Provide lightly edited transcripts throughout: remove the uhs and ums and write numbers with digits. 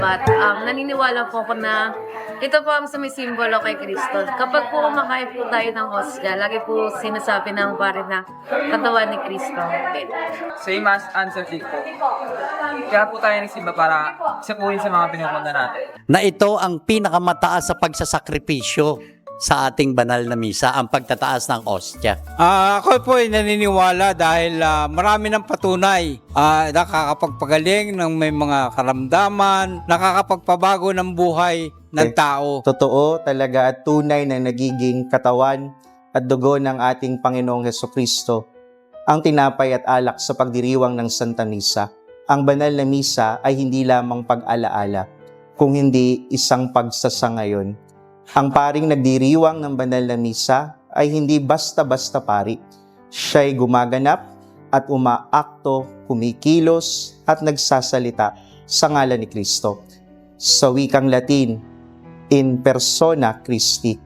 But naniniwala po ako na ito po ang sumisimbolo kay Kristo. Kapag po kumakain po tayo ng hostia, lagi po sinasabi ng pare na katawan ni Kristo. Same as answer ko. Kaya po tayo nagsimba para isapuhin sa mga pinukunda natin. Na ito ang pinakamataas sa pagsasakripisyo sa ating banal na misa, ang pagtataas ng ostya. Ako po ay naniniwala dahil marami ng patunay. Nakakapagpagaling ng may mga karamdaman, nakakapagpabago ng buhay ng tao. Totoo talaga at tunay na nagiging katawan at dugo ng ating Panginoong Hesukristo ang tinapay at alak sa pagdiriwang ng Santa Misa. Ang banal na misa ay hindi lamang pag-alaala, kung hindi isang pagsasangayon. Ang paring nagdiriwang ng banal na misa ay hindi basta-basta pari. Siya'y gumaganap at umaakto, kumikilos at nagsasalita sa ngalan ni Kristo. Sa wikang Latin, in persona Christi,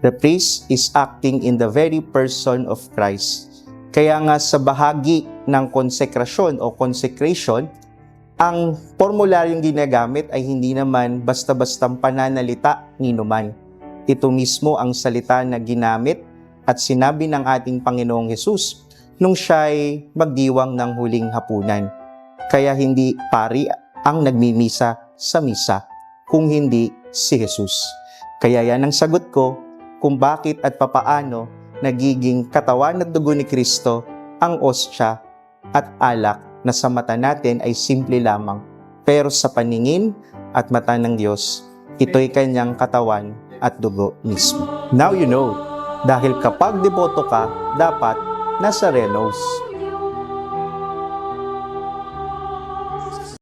the priest is acting in the very person of Christ. Kaya nga sa bahagi ng konsekrasyon o consecration, ang formularyong ginagamit ay hindi naman basta-bastang pananalita ni numan. Ito mismo ang salita na ginamit at sinabi ng ating Panginoong Hesus nung siya'y magdiwang ng huling hapunan. Kaya hindi pari ang nagmimisa sa misa, kung hindi si Hesus. Kaya yan ang sagot ko kung bakit at papaano nagiging katawan at dugo ni Kristo ang ostya at alak na sa mata natin ay simple lamang. Pero sa paningin at mata ng Diyos, ito'y kanyang katawan at dugo mismo. Now you know, dahil kapag deboto ka, dapat nasa Renos.